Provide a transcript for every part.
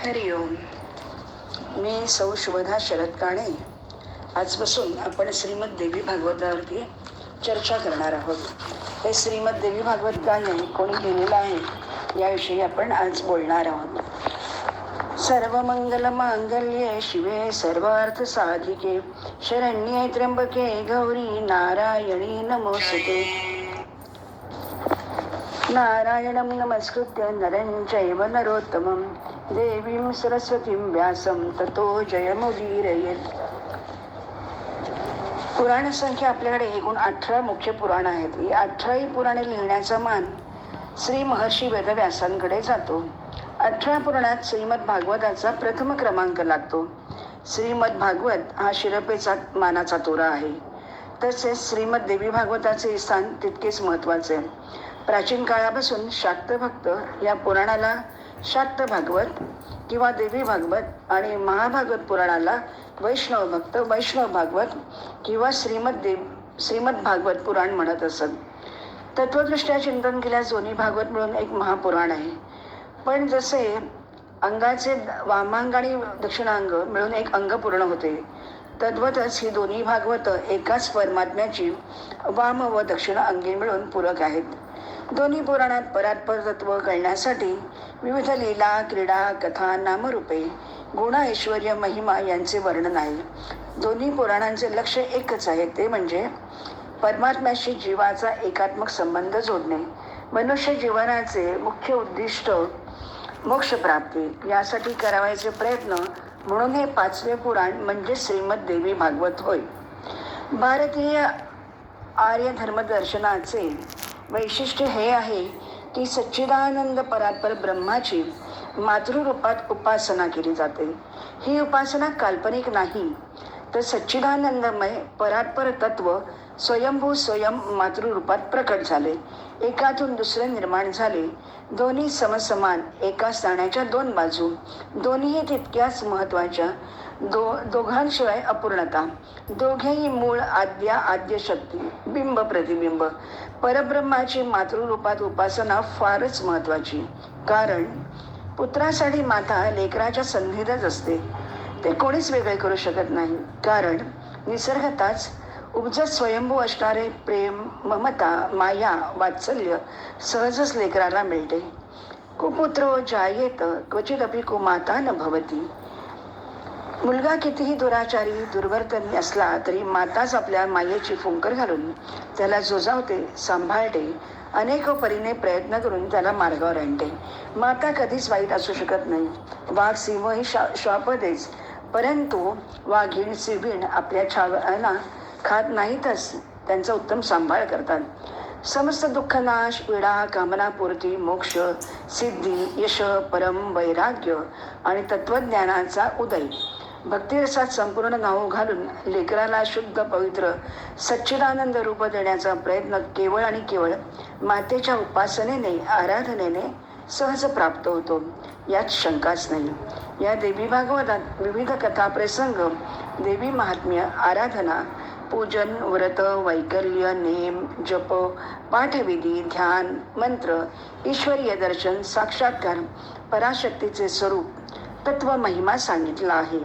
हरि ओम. मी सौ शुभदा शरद काणे. आजपासून आपण श्रीमद देवी भागवतावरती चर्चा करणार आहोत. हे श्रीमद देवी भागवत काय आहे, कोणी लिहिलेलं आहे, याविषयी आपण आज बोलणार आहोत. सर्व मंगल मांगल्ये शिवे सर्वार्थ साधिके शरण्ये त्र्यंबके गौरी नारायणी नमोस्तुते. नारायणं नमस्कृत्य नरं चैव नरोत्तमं देवीं सरस्वतीं व्यासं ततो जयमुदीरयेत्. पुराण संख्या आपल्याकडे एकूण 18 मुख्य पुराण आहेत. ही 18 पुराणे लिहिण्याचा मान श्री महर्षी वेदव्यासांकडे जातो. 18 पुराणात श्रीमद भागवताचा प्रथम क्रमांक लागतो. श्रीमद भागवत हा शिरपेचा मानाचा तोरा आहे. तसेच श्रीमद देवी भागवताचे स्थान तितकेच महत्वाचे. प्राचीन काळापासून शाक्त भक्त या पुराणाला शाक्त भागवत किंवा देवी भागवत आणि महाभागवत पुराणाला वैष्णव भक्त वैष्णव भागवत किंवा श्रीमद भागवत पुराण म्हणत असत. तत्वदृष्ट्या चिंतन केल्यास दोन्ही भागवत मिळून एक महापुराण आहे. पण जसे अंगाचे वामांग आणि दक्षिणांग मिळून एक अंग पूर्ण होते, तद्वतच ही दोन्ही भागवत एकाच परमात्म्याची वाम व दक्षिण अंगी मिळून पूरक आहेत. दोन्ही पुराणात परात्पर तत्व कळण्यासाठी विविध लीला, क्रीडा, कथा, नामरूपे, गुण, ऐश्वर्य, महिमा यांचे वर्णन आहे. दोन्ही पुराणांचे लक्ष एकच आहे, ते म्हणजे परमात्म्याशी जीवाचा एकात्मक संबंध जोडणे. मनुष्य जीवनाचे मुख्य उद्दिष्ट मोक्षप्राप्ती, यासाठी करावयाचे प्रयत्न म्हणून हे 5वे पुराण म्हणजे श्रीमद देवी भागवत होय. भारतीय आर्य धर्मदर्शनाचे वैशिष्ट्य हे आहे की सच्चिदानंद परात्पर ब्रह्माची मातृरूपात उपासना केली जाते. ही उपासना काल्पनिक नाही, तर सच्चिदानंदमय परात्पर तत्व स्वयंभू स्वयं मातृरूपात प्रकट झाले. एकातून दुसरे निर्माण झाले. दोन्ही समसमान, एका नाण्याच्या 2 बाजू, दोन्हीही तितक्याच महत्वाच्या. दोघांशिवाय अपूर्णता. दोघेही मूळ, आद्य शक्ती, बिंब प्रतिबिंब. परब्रह्माची मातृरूपात उपासना फारच महत्वाची. कारण पुत्रासाठी माता लेकराच्या संधितच असते. ते कोणीच वेगळे करू शकत नाही. कारण निसर्गताच उपजत स्वयंभू असणारे प्रेम, ममता, माया, वात्सल्य सहजच लेकराला मिळते. कुपुत्रो जायेत क्वचिदपि कुमाता न भवती. मुलगा कितीही दुराचारी, दुर्वर्तनी असला तरी माताच आपल्या मायेची फुंकर घालून त्याला जोजावते, सांभाळते, अनेक परीने प्रयत्न करून त्याला मार्गावर आणते. माता कधीच वाईट असू शकत नाही. वाघ, सिंह ही श्वापदेच, परंतु वाघीण, सिंहीण आपल्या छावांना खात नाहीतच, त्यांचा उत्तम सांभाळ करतात. समस्त दुःखनाश, पीडा, कामनापूर्ती, मोक्ष, सिद्धी, यश, परम, वैराग्य आणि तत्वज्ञानाचा उदय, भक्तिरसात संपूर्ण नाव घालून लेकराला शुद्ध पवित्र सच्चिदानंद रूप देण्याचा प्रयत्न केवळ आणि केवळ मातेच्या उपासनेने, आराधनेने सहज प्राप्त होतो, यात शंकाच नाही. या देवी भागवतात विविध कथा, प्रसंग, देवी महात्म्य, आराधना, पूजन, व्रत, वैकल्य, नेम, जप, पाठविधी, ध्यान, मंत्र, ईश्वरीय दर्शन, साक्षात्कार, पराशक्तीचे स्वरूप, तत्व, महिमा सांगितला आहे.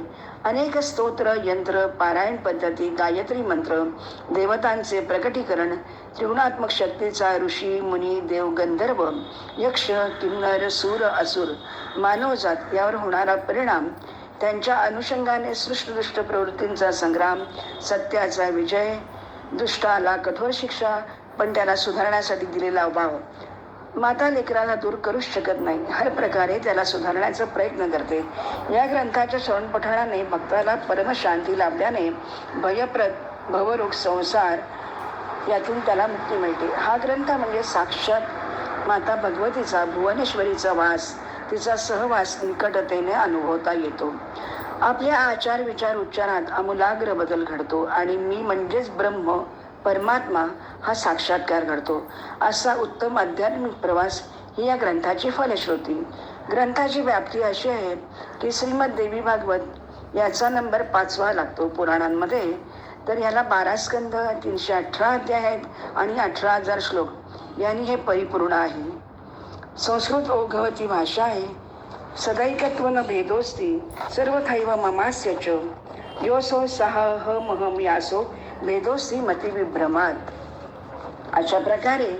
अनेक स्तोत्र, यंत्र, पारायण पद्धती, गायत्री मंत्र, देवतांचे प्रकटीकरण, त्रिगुणात्मक शक्तीचा ऋषी, मुनी, देव, गंधर्व, यक्ष, किन्नर, सूर, असुर, मानवजात यावर होणारा परिणाम, त्यांच्या अनुषंगाने सृष्टदुष्ट प्रवृत्तींचा संग्राम, सत्याचा विजय, दुष्टाला कठोर शिक्षा, पण त्याला सुधारण्यासाठी दिलेला भाव. माता लेकराला दूर करूच शकत नाही. हर प्रकारे त्याला सुधारण्याचा प्रयत्न करते. या ग्रंथाच्या श्रवणपठणाने भक्ताला परमशांती लाभल्याने भयप्रद भवरोग संसार यातून त्याला मुक्ती मिळते. हा ग्रंथ म्हणजे साक्षात माता भगवतीचा, भुवनेश्वरीचा वास, तिचा सहवास निकटतेने अनुभवता येतो. आपल्या आचार, विचार, उच्चारात आमूलाग्र बदल घडतो आणि मी म्हणजेच ब्रह्म, परमात्मा हा साक्षात्कार घडतो. असा उत्तम आध्यात्मिक प्रवास ही या ग्रंथाची फलश्रुती. ग्रंथाची व्याप्ती अशी आहे की श्रीमद देवी भागवत याचा नंबर 5वा लागतो पुराणांमध्ये. तर याला 12 स्कंध, 318 अध्याय आहेत आणि 18,000 श्लोक यांनी हे परिपूर्ण आहे. संस्कृत ओघवती भाषा आहे. सदैकत्वन भेदोस्ती सर्वथैव ममास्यच योसो सहाहमहम यासो भेदोस्ती मतिविभ्रमात. अशा प्रकारे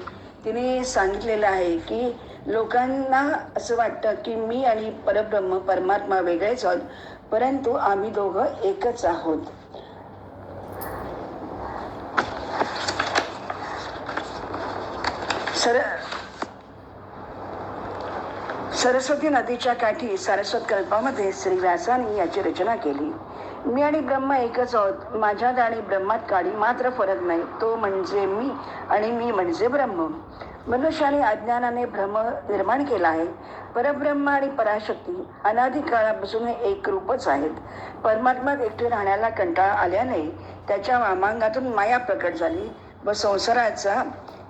तिने सांगितलेलं आहे की लोकांना असं वाटतं की मी आणि परब्रह्म परमात्मा वेगळेच आहोत, परंतु आम्ही दोघं एकच आहोत. सरस्वती नदीच्या काठी सारस्वत कल्पामध्ये श्री व्यासाने याची रचना केली. मी आणि ब्रह्म एकच आहोत. माझ्यात आणि ब्रह्मात काडी मात्र फरक नाही. तो म्हणजे मी आणि मी म्हणजे ब्रह्म. मनुष्याने अज्ञानाने भ्रम निर्माण केला आहे. परब्रह्म आणि पराशक्ती अनादी काळापासून एक रूपच आहेत. परमात्म्यात एकटे राहण्याला कंटाळा आल्याने त्याच्या वामांगातून माया प्रकट झाली व संसाराचा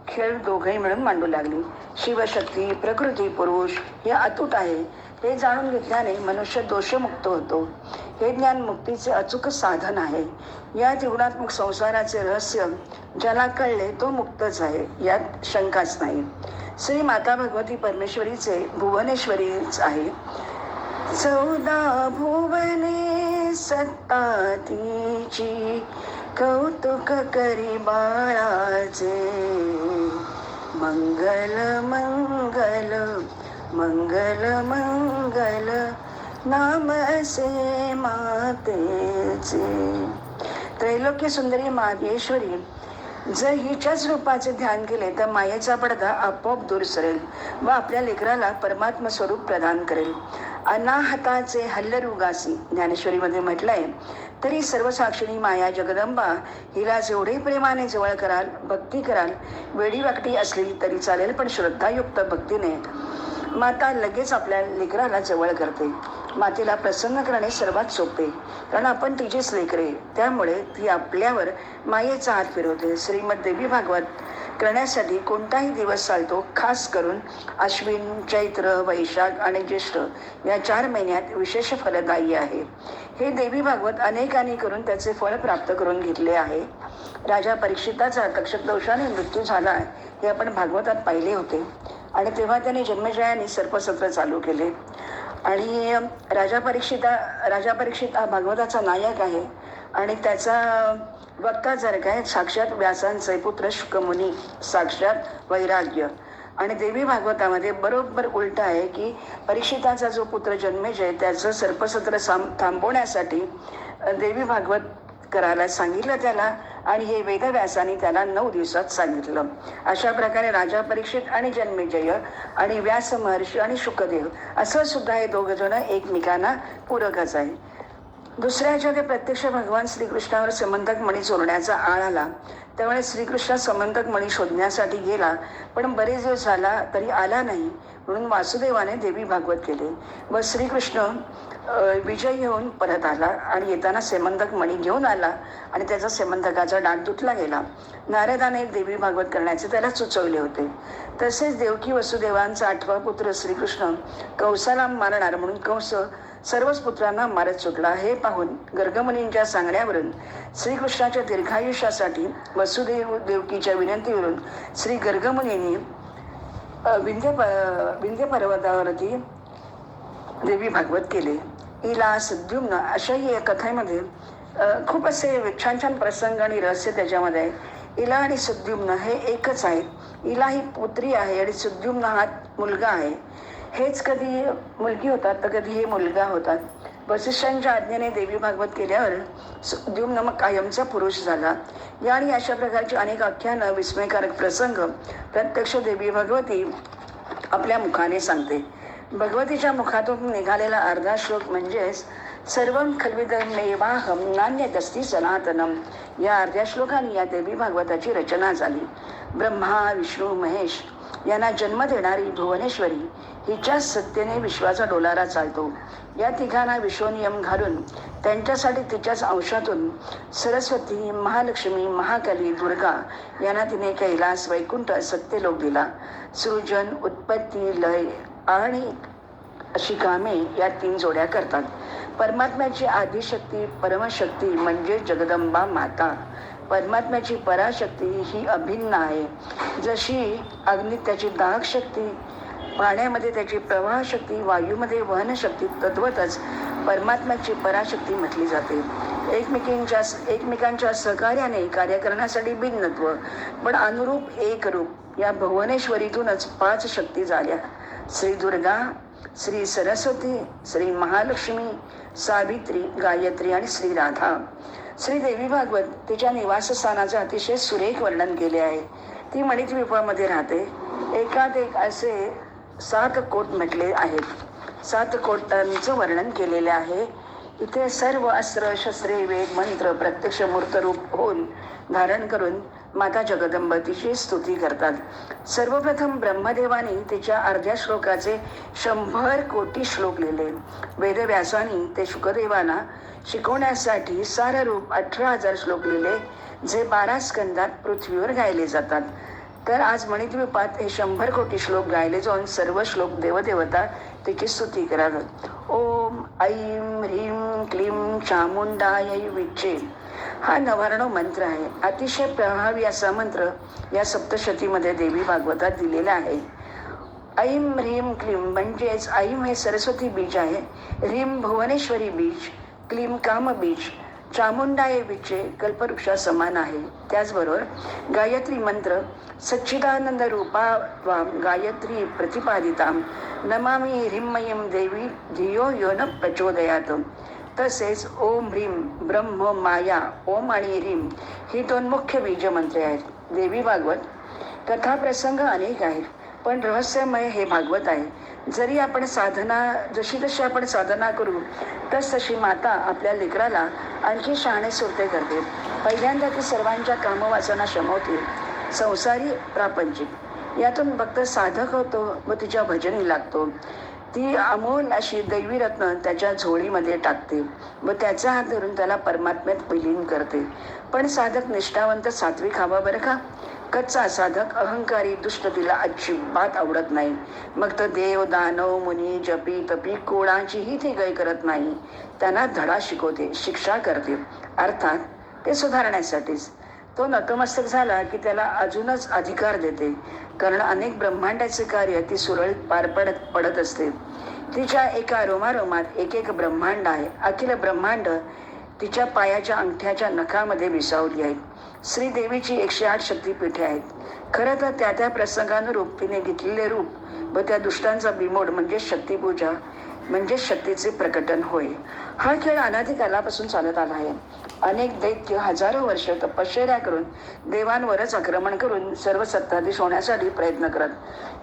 खेळ दोघंही मिळून मांडू लागली. शिवशक्ती प्रकृती पुरुष हे अतूट आहे हे जाणून घेतल्याने मनुष्य दोषमुक्त होतो. हे ज्ञान मुक्तीचे अचूक साधन आहे. या त्रिगुणात्मक संसाराचे रहस्य ज्याला कळले तो मुक्तच आहे, यात शंकाच नाही. श्री माता भगवती परमेश्वरीचे भुवनेश्वरीच आहे. 14 भुवने सत्ता तिची कौतुक करी बाळाचे. मंगल मंगल मंगल मंगल नाम असे मातेचे. त्रैलोक्य सुंदरी माहेश्वरी जर हिच्याच रूपाचे ध्यान केले तर मायेचा पडदा आपोआप दूर सरेल व आपल्या लेकराला परमात्म स्वरूप प्रदान करेल. अनाहताचे हल्लरुगासी ज्ञानेश्वरीमध्ये म्हटलंय. तरी सर्वसाक्षिणी माया जगदंबा हिला जेवढे प्रेमाने जवळ कराल, भक्ती कराल, वेडीवाकडी असली तरी चालेल, पण श्रद्धायुक्त भक्तीने माता लगेच आपल्या लेकराला जवळ करते. मातेला प्रसन्न करणे सर्वात सोपे, कारण आपण तिचीच लेकरे. त्यामुळे ती आपल्यावर मायेचा हात फिरवते. श्रीमद देवी भागवत करण्यासाठी कोणताही दिवस चालतो. खास करून अश्विन, चैत्र, वैशाख आणि ज्येष्ठ या 4 महिन्यात विशेष फलदायी आहे. हे देवी भागवत अनेकांनी करून त्याचे फळ प्राप्त करून घेतले आहे. राजा परीक्षिताचा तक्षक दोषाने मृत्यू झाला हे आपण भागवतात पाहिले होते आणि तेव्हा त्याने जन्मेजयाने सर्पसत्र चालू केले. आणि राजा परीक्षित हा भागवताचा नायक आहे आणि त्याचा वक्ता जर काय साक्षात व्यासांचे पुत्र शुकमुनी, साक्षात वैराग्य. आणि देवी भागवतामध्ये बरोबर उलट आहे की परीक्षिताचा जो पुत्र जन्मेजय त्याचं सर्पसत्र थांबवण्यासाठी देवी भागवत करायला सांगितलं त्याला, आणि हे वेदव्यासाने त्याला 9 दिवसात सांगितलं. अशा प्रकारे राजा परीक्षित आणि जन्मेजय आणि व्यास महर्षी आणि शुकदेव असं सुद्धा हे 2 जण एकमेकांना पूरकच आहे. दुसऱ्याच्या ते प्रत्यक्ष भगवान श्रीकृष्णावर समंतक मणी चोरण्याचा आळ आला. त्यामुळे श्रीकृष्ण समंतक मणी शोधण्यासाठी गेला, पण बरेच दिवस झाला तरी आला नाही. म्हणून वासुदेवाने देवी भागवत केले व श्रीकृष्ण विजयी होऊन परत आला आणि येताना सेमंतक मणी घेऊन आला आणि त्याचा सेमंतकाचा डाग तुटला गेला. नारदाने देवी भागवत करण्याचे त्याला सुचवले होते. तसेच देवकी वसुदेवांचा 8वा पुत्र श्रीकृष्ण कंसाला मारणार म्हणून कंस सर्वच पुत्रांना मारत सुटला. हे पाहून गर्गमुनींच्या सांगण्यावरून श्रीकृष्णाच्या दीर्घायुष्यासाठी वसुदेव देवकीच्या विनंतीवरून श्री गर्गमुनींनी विंध्य पर्वतावरती देवी भागवत केले. इला सद्युम्न अशाही या कथेमध्ये खूप असे छान छान प्रसंग आणि रहस्य त्याच्यामध्ये आहे. इला आणि सद्युम्न हे एकच आहेत. इला ही पुत्री आहे आणि सद्युम्न हा मुलगा आहे. हेच कधी मुलगी होतात तर कधी हे मुलगा होतात. वसिष्ठांच्या आज्ञेने देवी भागवत केल्यावर सद्युम्न मग कायमचा पुरुष झाला. या आणि अशा प्रकारची अनेक आख्यानं, विस्मयकारक प्रसंग प्रत्यक्ष देवी भगवती आपल्या मुखाने सांगते. भगवतीच्या मुखातून निघालेला अर्धा श्लोक म्हणजेच सर्वं खल्विदमेवाहम नान्यदस्ति सनातनम. या अर्ध्या श्लोकाने या देवी भागवताची रचना झाली. ब्रह्मा, विष्णू, महेश यांना जन्म देणारी भुवनेश्वरी हिच्याच सत्तेने विश्वाचा डोलारा चालतो. या तिघांना विश्वनियम घालून त्यांच्यासाठी तिच्याच अंशातून सरस्वती, महालक्ष्मी, महाकाली, दुर्गा यांना तिने कैलास, वैकुंठ, सत्यलोक दिला. सृजन, उत्पत्ती, लय आणि अशी कामे या 3 जोड्या करतात. परमात्म्याची आदिशक्ती परमशक्ती म्हणजे जगदंबा माता. परमात्म्याची पराशक्ती ही अभिन्न आहे. जशी अग्नीत त्याची दाहक शक्ती, पाण्यामध्ये त्याची प्रवाहशक्ती, वायूमध्ये वहनशक्ती, तद्वतच परमात्म्याची पराशक्ती म्हटली जाते. एकमेकांच्या सहकार्याने कार्य करण्यासाठी भिन्नत्व पण अनुरूप एक रूप या भुवनेश्वरीतूनच 5 शक्ती झाल्या. श्री दुर्गा, श्री सरस्वती, श्री महालक्ष्मी, सावित्री, गायत्री आणि श्री राधा. श्री देवी भागवत तिच्या निवासस्थानाचे अतिशय सुरेख वर्णन केले आहे. ती मणिद्वीपामध्ये राहते. एकात एक असे 7 कोट म्हटले आहेत. 7 कोटांचं वर्णन केलेले आहे. इथे सर्व अस्त्र, शस्त्रे, वेद, मंत्र प्रत्यक्ष मूर्तरूप होऊन धारण करून माता जगदंब तिची स्तुती करतात. सर्वप्रथम ब्रह्मदेवाने तिच्या अर्ध्या श्लोकाचे 100 कोटी श्लोक लिहिले. वेदव्यासाने ते शुकदेवांना शिकवण्यासाठी साररूप 18,000 श्लोक लिहिले, जे 12 स्कंदात पृथ्वीवर गायले जातात. तर आज मणिद्वीपात हे 100 कोटी श्लोक गायले जाऊन सर्व श्लोक देवदेवता तिची स्तुती कराव्यात. ओम ऐं ह्रीं क्लीं चामुंडायै विच्चे हा नवार्णव मंत्र आहे. अतिशय प्रभावी असा मंत्र या सप्तशतीमध्ये देवी भागवतात दिलेला आहे. ऐं ह्रीं क्लीं म्हणजेच ऐं हे सरस्वती बीज आहे, ह्रीं भुवनेश्वरी बीज, क्लीं काम बीज, चामुंडाये विचे कल्पवृक्षा समान आहे. त्याचबरोबर गायत्री मंत्र सच्चिदानंद रूपा गायत्री प्रतिपादिताम नमामि ह्रींमयीं देवी धियो यो न प्रचोदयात. तसेच ओम ह्रीं ब्रह्म माया ओम आणि ह्रीं ही 2 मुख्य बीज मंत्रे आहेत. देवी भागवत कथाप्रसंग अनेक आहेत, पण रहस्यमय हे भागवत आहे. जशी आपण साधना करू तशी माता आपल्या लेकराला आणखी शहाणे सुरते करते. पहिल्यांदा ती सर्वांच्या कामवासना शमवते, संसारी प्रापंचिक यातून भक्त साधक होतो व तिच्या भजनी लागतो. ती अमोल अशी दैवी रत्न त्याच्या झोळीमध्ये टाकते व त्याचा हात धरून त्याला परमात्म्यात विलीन करते. पण साधक निष्ठावंत सात्विक हवा बरं का. कच्चा साधक अहंकारी दुष्ट तिला अजिबात आवडत नाही. मग तर देव, दानव, मुनी, जपी, तपी कोणाचीही ती गय करत नाही. त्यांना धडा शिकवते, शिक्षा करते, अर्थात ते सुधारण्यासाठीच. तो नतमस्तक झाला की त्याला अजूनच अधिकार देते, कारण अनेक ब्रह्मांडाचे कार्य ती सुरळीत पार पडत असते. तिच्या एका रोमारोमात एक ब्रह्मांड आहे. अखिल ब्रह्मांड तिच्या पायाच्या अंगठ्याच्या नखामध्ये विसावली आहेत. श्रीदेवीची 108 शक्तिपीठे आहेत. खरं तर त्या प्रसंगानुरूप तिने घेतलेले रूप व त्या दुष्टांचा बिमोड म्हणजे शक्तिपूजा म्हणजे शक्तीचे प्रकटन होय. हा खेळ अनादी कालापासून चालत आला आहे. अनेक दैत्य हजारो वर्ष तपश्चर्या करून देवांवरच आक्रमण करून सर्व सत्ताधीश होण्यासाठी प्रयत्न करत.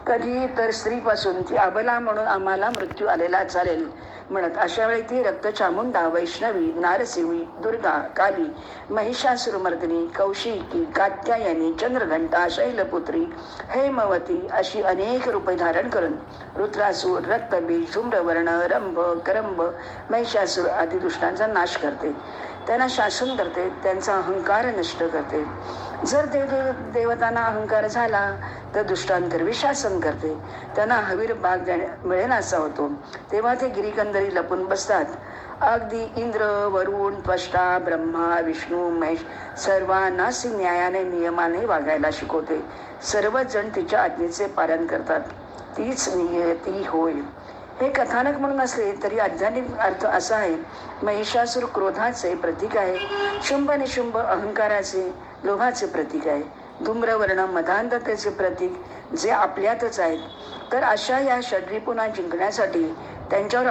कधी तर स्त्रीपासून ती अबला म्हणून आम्हाला मृत्यू आलेला चालेल म्हणत. अशा वेळी ती रक्तचामुंडा, वैष्णवी, नारसिंही, दुर्गा, काली, महिषासुरमर्दिनी, कौशिकी, कात्यायनी, चंद्रघंटा, शैलपुत्री, हेमवती अशी अनेक रूपे धारण करून रुद्रासूर, रक्तबीज, धूम्रवर्ण, रंभ, करंभ, महिषासूर आदी दुष्टांचा नाश करते. त्यांना शासन करते, त्यांचा अहंकार नष्ट करते. जर देवतांना अहंकार झाला तर दुष्टांतर शासन करते. त्यांना हवीर भाग मिळेल असा होतो. तेव्हा ते गिरीकंदरी लपून बसतात. अगदी इंद्र, वरुण, त्वष्टा, ब्रह्मा, विष्णू, महेश सर्वांनाच न्यायाने नियमाने वागायला शिकवते. सर्वच जण तिच्या आज्ञेचे पालन करतात. तीच नियती होय. हे कथानक म्हणून असले तरी आध्यात्मिक अर्थ असा आहे. महिषासूर क्रोधाचे प्रतीक आहे. शुंभ निशुंभ अहंकाराचे, लोभाचे प्रतीक आहे. धूम्रवर्ण मदांधतेचे प्रतीक जे आपल्यातच आहेत. तर अशा या षड्रिपुना जिंकण्यासाठी, त्यांच्यावर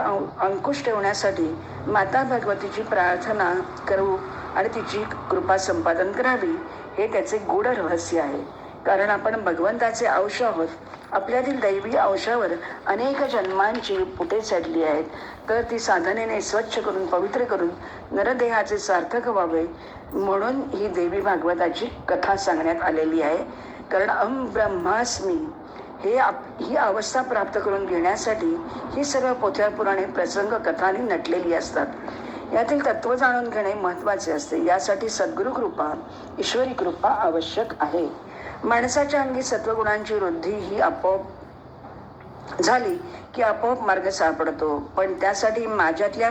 अंकुश ठेवण्यासाठी माता भगवतीची प्रार्थना करू आणि तिची कृपा संपादन करावी, हे त्याचे गूढ रहस्य आहे. कारण आपण भगवंताचे अंश आहोत. आपल्यातील दैवी अंशावर अनेक जन्मांची पुटे चढली आहेत. तर ती साधनेने स्वच्छ करून पवित्र करून नरदेहाचे सार्थक व्हावे म्हणून ही देवी भागवताची कथा सांगण्यात आलेली आहे. कारण ब्रह्मास्मी ही अवस्था प्राप्त करून घेण्यासाठी ही सर्व पोथ्या पुराणे प्रसंग कथांनी नटलेली असतात. यातील तत्व जाणून घेणे महत्वाचे असते. यासाठी सद्गुरु कृपा, ईश्वरी कृपा आवश्यक आहे. माणसाच्या अंगी सत्वगुणांची वृद्धी ही आपोआप झाली की आपोआप मार्ग सापडतो. पण त्यासाठी माझ्यातल्या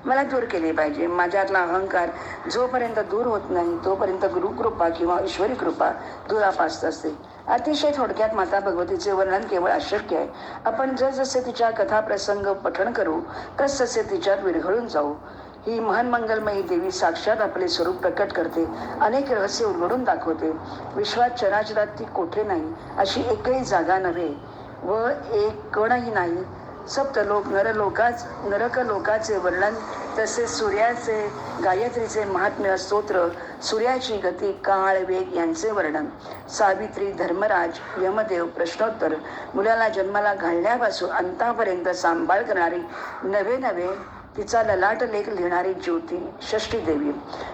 मला दूर केले पाहिजे. माझ्यातला अहंकार जोपर्यंत दूर होत नाही तोपर्यंत गुरुकृपा किंवा ईश्वरी कृपा दुरापास्त असते. अतिशय थोडक्यात माता भगवतीचे वर्णन केवळ अशक्य आहे. आपण जसजसे तिच्या कथा प्रसंग पठण करू तसतसे तिच्यात विरघळून जाऊ. ही महान मंगलमयी देवी साक्षात आपले स्वरूप प्रकट करते, अनेक रहस्य उलगडून दाखवते. विश्वात चराचरात ती कोठे नाही, अशी एकही जागा नव्हे व एक कणही नाही. सप्तलोक नरकलोकाचे वर्णन, तसेच सूर्याचे गायत्रीचे महात्म्य स्तोत्र, सूर्याची गती काळ वेग यांचे वर्णन, सावित्री धर्मराज यमदेव प्रश्नोत्तर, मुलाला जन्माला घालण्यापासून अंतापर्यंत सांभाळ करणारी नवे नवे तिचा ललाट लेख लिहिणारी ज्योती षष्ठी देवी,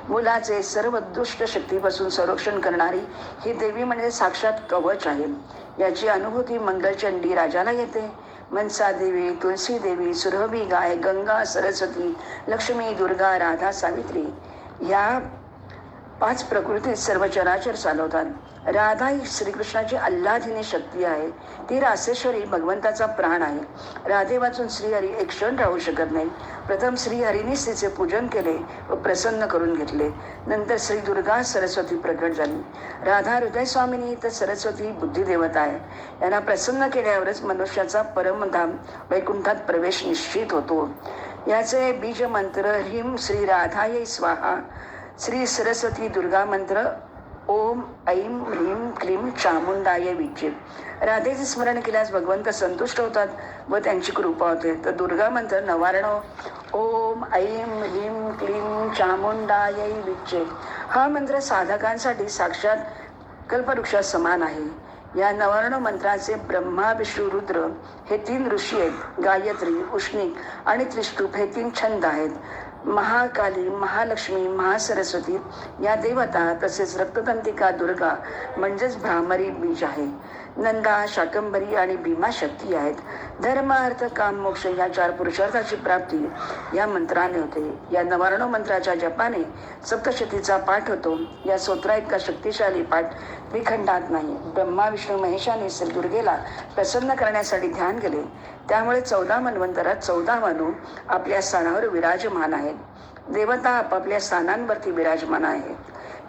मुलाचे सर्व दुष्ट शक्तीपासून संरक्षण करणारी ही देवी म्हणजे साक्षात कवच आहे. याची अनुभूती मंगलचंडी राजाला येते. मनसा देवी, तुलसी देवी, सुरभी गाय, गंगा, सरस्वती, लक्ष्मी, दुर्गा, राधा, सावित्री या 5 प्रकृतीत सर्व चराचर चालवतात. राधा ही श्रीकृष्णाची आल्हादिनी शक्ती आहे. ती रासेश्वरी भगवंताचा प्राण आहे. राधे वाचून श्रीहरी एक क्षण राहू शकत नाही. प्रथम श्रीहरीनेच तिचे पूजन केले व प्रसन्न करून घेतले. नंतर श्री दुर्गा सरस्वती प्रकट झाली. राधा हृदय स्वामिनी तर सरस्वती बुद्धिदेवता आहे. यांना प्रसन्न केल्यावरच मनुष्याचा परमधाम वैकुंठात प्रवेश निश्चित होतो. याचे बीज मंत्र ह्रीं श्री राधायै स्वाहा, श्री सरस्वती दुर्गा मंत्र ओम ऐं ह्रीं क्लीं चामुंडाय विचे. राधेचे स्मरण केल्यास भगवंत संतुष्ट होतात व त्यांची कृपा होते. तर दुर्गा मंत्र 99 ओम ऐं ह्रीं क्लीं चामुंडाय विचे हा मंत्र साधकांसाठी साक्षात कल्पवृक्षा समान आहे. या 99 मंत्राचे ब्रह्मा विष्णू रुद्र हे 3 ऋषी आहेत. गायत्री, उष्णिक आणि त्रिस्तूप हे 3 छंद आहेत. महाकाली, महालक्ष्मी, महासरस्वती या देवता, तसेच रक्ततंतिका दुर्गा म्हणजेच भ्रामरी बीज आहे. नंदा, शाकंभरी आणि भीमा शक्ती आहेत. धर्म, अर्थ, काम, मोक्ष या 4 पुरुषार्थाची प्राप्ती या मंत्राने होते. या 99 मंत्राच्या जपाने सप्तशतीचा पाठ होतो. या स्तोत्रा इतका शक्तिशाली पाठ विखंडात नाही. ब्रह्मा विष्णू महेशाने श्री दुर्गेला प्रसन्न करण्यासाठी ध्यान केले. त्यामुळे 14 मन्वंतरात 14 मनू आपल्या स्थानावर विराजमान आहेत. देवता आपापल्या स्थानांवरती विराजमान आहेत.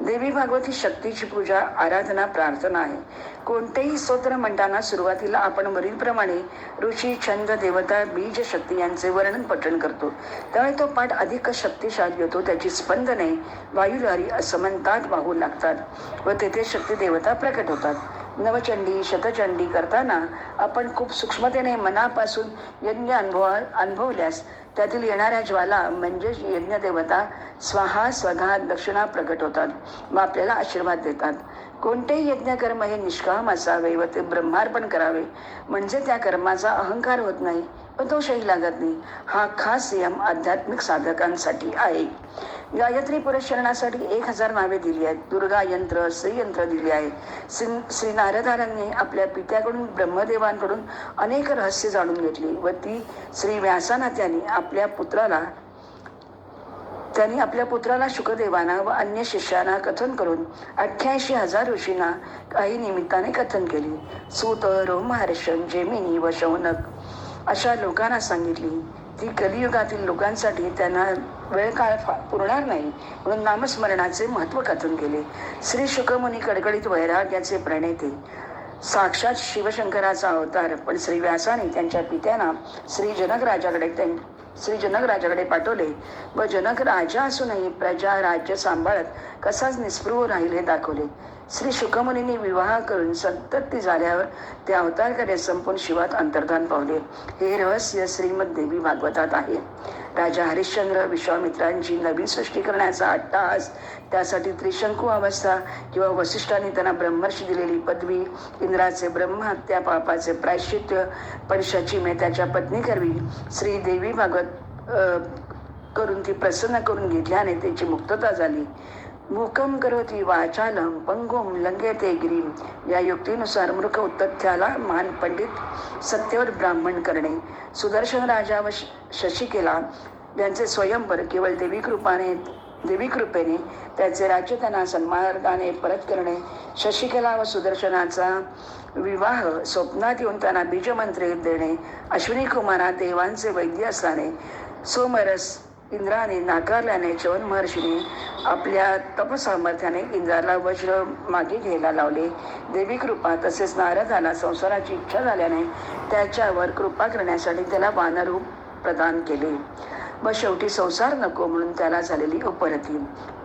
देवी भागवत ही शक्तीची पूजा, आराधना, प्रार्थना आहे. कोणतेही स्तोत्र म्हणताना सुरुवातीला आपण वरीलप्रमाणे ऋषी, छंद, देवता, बीज, शक्ती यांचे वर्णन पठण करतो. त्यामुळे तो पाठ अधिक शक्तिशाली होतो. त्याची स्पंदने वायुलहरी असमंतात वाहू लागतात व तेथे शक्ती देवता प्रकट होतात. नवचंडी, शतचंडी करताना आपण खूप सूक्ष्मतेने मनापासून यज्ञ अनुभवल्यास त्यातील येणाऱ्या ज्वाला म्हणजेच यज्ञदेवता स्वाहा स्वधा दक्षिणा प्रकट होतात व आपल्याला आशीर्वाद देतात. कोणतेही यज्ञकर्म हे निष्काम असावे व ते ब्रह्मार्पण करावे, म्हणजे त्या कर्माचा अहंकार होत नाही व दोषही लागत नाही. हा खास नियम आध्यात्मिक साधकांसाठी आहे. गायत्री पुरस्करणासाठी 1000 नावे दिली आहेत. दुर्गा यंत्र, श्रीयंत्र दिली आहे. श्री नारदारांनी आपल्या पित्याकडून ब्रह्मदेवांकडून अनेक रहस्य जाणून घेतली व ती श्री व्यासांना त्यांनी आपल्या पुत्राला शुकदेवांना व अन्य शिष्यांना कथन करून 88,000 ऋषींना काही निमित्ताने कथन केली. सूत, रोमहर्षण, जेमिनी व शौनक अशा लोकांना सांगितली. ती कलियुगातील लोकांसाठी त्यांना वेळ काळ पुरणार नाही म्हणून नामस्मरणाचे महत्त्व कथन केले. श्री शुकमुनी कडकडीत वैराग्याचे प्रणेते, साक्षात शिवशंकराचा अवतार. पण श्री व्यासाने त्यांच्या पित्यांना श्री जनक राजाकडे पाठवले व जनक राजा असूनही प्रजा राज्य सांभाळत कसाच निस्पृह राहील हे दाखवले. श्री शुकमुनींनी विवाह करून संतती झाल्यावर ते अवतार कार्य संपून शिवात अंतर्धान पावले. हे रहस्य श्रीमद देवी भागवतात आहे. राजा हरिश्चंद्र विश्वामित्रांची नवीन सृष्टी करण्याचा अट्टहास, त्यासाठी त्रिशंकू अवस्था किंवा वसिष्ठांनी त्यांना ब्रह्मर्षी दिलेली पदवी, इंद्राचे ब्रह्महत्या पापाचे प्रायश्चित्य, परीक्षाची त्याच्या पत्नी करवी श्री देवी भागवत करून ती प्रसन्न करून घेतल्याने त्याची मुक्तता झाली. मूकम करोती वाचालम पंगुम लंघेते गिरीम या युक्तीनुसार मूर्ख उत्तथ्याला महान पंडित सत्यवर ब्राह्मण करणे. सुदर्शन राजा व शशिकेला यांचे स्वयंवर केवळ देवी कृपेने त्याचे राज्य त्यांना सन्मार्गाने परत करणे. शशिकेला व सुदर्शनाचा विवाह स्वप्नात येऊन त्यांना बीजमंत्रे देणे. अश्विनी कुमारा देवांचे वैद्य असल्याने सोमरस इंद्राने नाकारल्याने च्यवन महर्षीने आपल्या तपसामर्थ्याने इंद्राला वज्र मागे घ्यायला लावले. देवी कृपा तसेच नारदाला संसाराची इच्छा झाल्याने त्याच्यावर कृपा करण्यासाठी त्याला वानरूप प्रदान केले व शेवटी संसार नको म्हणून त्याला झालेली उपरती.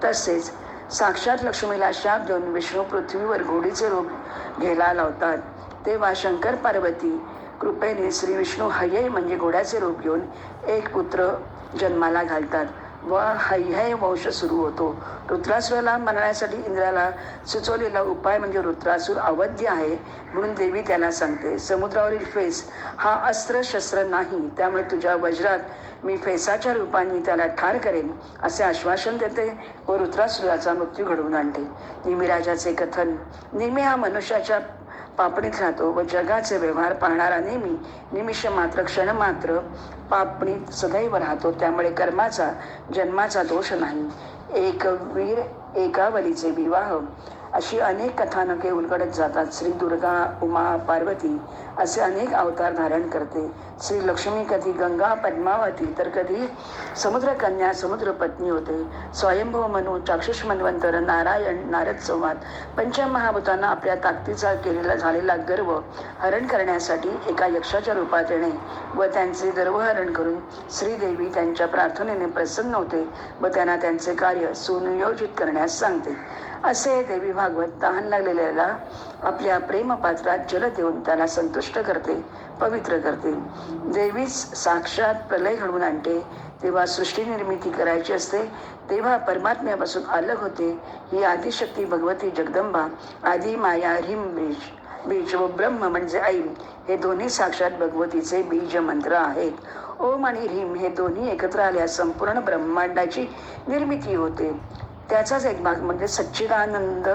तसेच साक्षात लक्ष्मीला शाप देऊन विष्णू पृथ्वीवर घोडीचे रूप घ्यायला लावतात. तेव्हा शंकर पार्वती कृपेने श्री विष्णू हय्यै म्हणजे घोड्याचे रूप घेऊन एक पुत्र जन्माला घालतात व हय्यै वंश सुरू होतो. रुद्रासुराला मारण्यासाठी इंद्राला सुचवलेला उपाय म्हणजे रुद्रासूर अवध्य आहे म्हणून देवी त्याला सांगते, समुद्रावरील फेस हा अस्त्र शस्त्र नाही, त्यामुळे तुझ्या वज्रात मी फेसाच्या रूपाने त्याला ठार करेन असे आश्वासन देते व रुद्रासुराचा मृत्यू घडवून आणते. निमिराजाचे कथन. नेहमी हा मनुष्याच्या पापणीत राहतो व जगाचे व्यवहार पाहणारा नेहमी निमिष मात्र क्षण मात्र पापणीत सदैव राहतो. त्यामुळे कर्माचा जन्माचा दोष नाही. एक वीर एकावलीचे विवाह अशी अनेक कथानके उलगडत जातात. श्री दुर्गा, उमा, पार्वती असे अनेक अवतार धारण करते. श्री लक्ष्मी कधी गंगा पद्मावती तर कधी समुद्रकन्या समुद्रपत्नी होते. स्वयंभव मनू, चाक्षुष मन्वंतर, नारायण, नारद संवाद पंचमहाभूतांना आपल्या ताकदीचा केलेला झालेला गर्व हरण करण्यासाठी एका यक्षाच्या रूपात येणे व त्यांचे गर्वहरण करून श्रीदेवी त्यांच्या प्रार्थनेने प्रसन्न होते व त्यांना त्यांचे कार्य सुनियोजित करण्यास सांगते. असे देवी भागवत तहान लागलेल्याला आपल्या प्रेमपात्रात जल देऊन त्याला संतुष्ट करते, पवित्र करते. देवीच साक्षात प्रलय घडवून आणते. तेव्हा सृष्टी निर्मिती करायची असते तेव्हा परमात्म्यापासून अलग होते. ही आदिशक्ती भगवती जगदंबा, आदी माया, ह्रीम बीज व ब्रह्म म्हणजे ऐम हे दोन्ही साक्षात भगवतीचे बीज मंत्र आहेत. ओम आणि ह्रीम हे दोन्ही एकत्र आल्यास संपूर्ण ब्रह्मांडाची निर्मिती होते. त्याचाच एक भाग म्हणजे सच्चिदानंद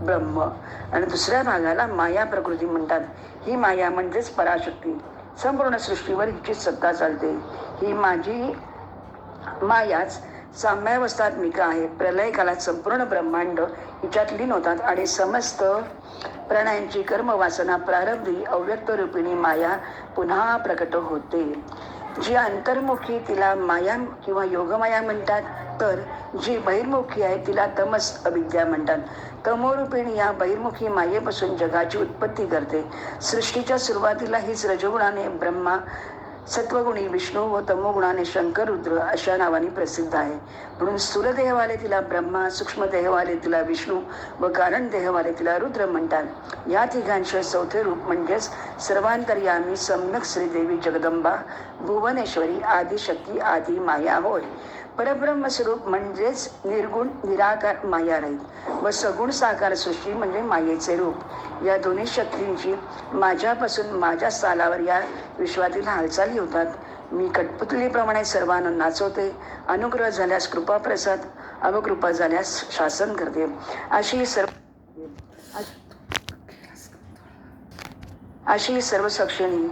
ब्रह्म आणि दुसऱ्या भागाला माया प्रकृती म्हणतात. ही माया म्हणजेच पराशक्ती. संपूर्ण सृष्टीवर हिची सत्ता चालते. ही माझी मायाच साम्यावस्थात्मिका आहे. प्रलय काळात संपूर्ण ब्रह्मांड हिच्यात लीन होतात आणि समस्त प्राण्यांची कर्मवासना प्रारब्धी अव्यक्त रूपिणी माया पुन्हा प्रकट होते. जी अंतर्मुखी तिला माया किंवा योगमाया म्हणतात, तर जी बहिर्मुखी आहे तिला तमस अविद्या म्हणतात. तमोरूपिणी या बहिर्मुखी मायेपासून जगाची उत्पत्ती करते. सृष्टीच्या सुरुवातीला हीच रजगुणाने ब्रह्मा, सत्वगुणी विष्णू व तमोगुणाने शंकर, रुद्र अशा नावाने प्रसिद्ध आहे. म्हणून स्थूल देहवाले तिला ब्रह्मा, सूक्ष्म देहवाले तिला विष्णू व कारण देहवाले तिला रुद्र म्हणतात. या तिघांचे चौथे रूप म्हणजेच सर्वांतर्यामी सम्यक श्रीदेवी जगदंबा, भुवनेश्वरी, आदिशक्ती, आदी माया होय. परब्रह्म स्वरूप म्हणजेच निर्गुण निराकार माया रहित व सगुण साकार सृष्टी म्हणजे मायेचे रूप. या दोन्ही शक्तींची माझ्यापासून माझ्या स्थालावर या विश्वातील हालचाली होतात. मी कठपुतळीप्रमाणे सर्वांना नाचवते. अनुग्रह झाल्यास कृपाप्रसाद, अवकृपा झाल्यास शासन करते. अशी सर्वसक्षणी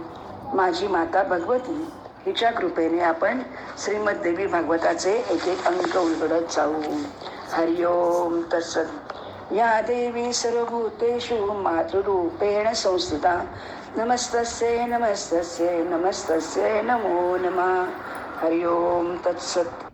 माझी माता भगवती, हिच्या कृपेने आपण श्रीमद देवी भागवताचे एक एक अंक उलगडत जाऊ. हरिओम तत्सत. या देवी सर्वभूतेषु मातृरूपेण संस्थिता. नमस्तस्यै नमस्तस्यै नमस्तस्यै नमो नमः. हरिओम तत्सत.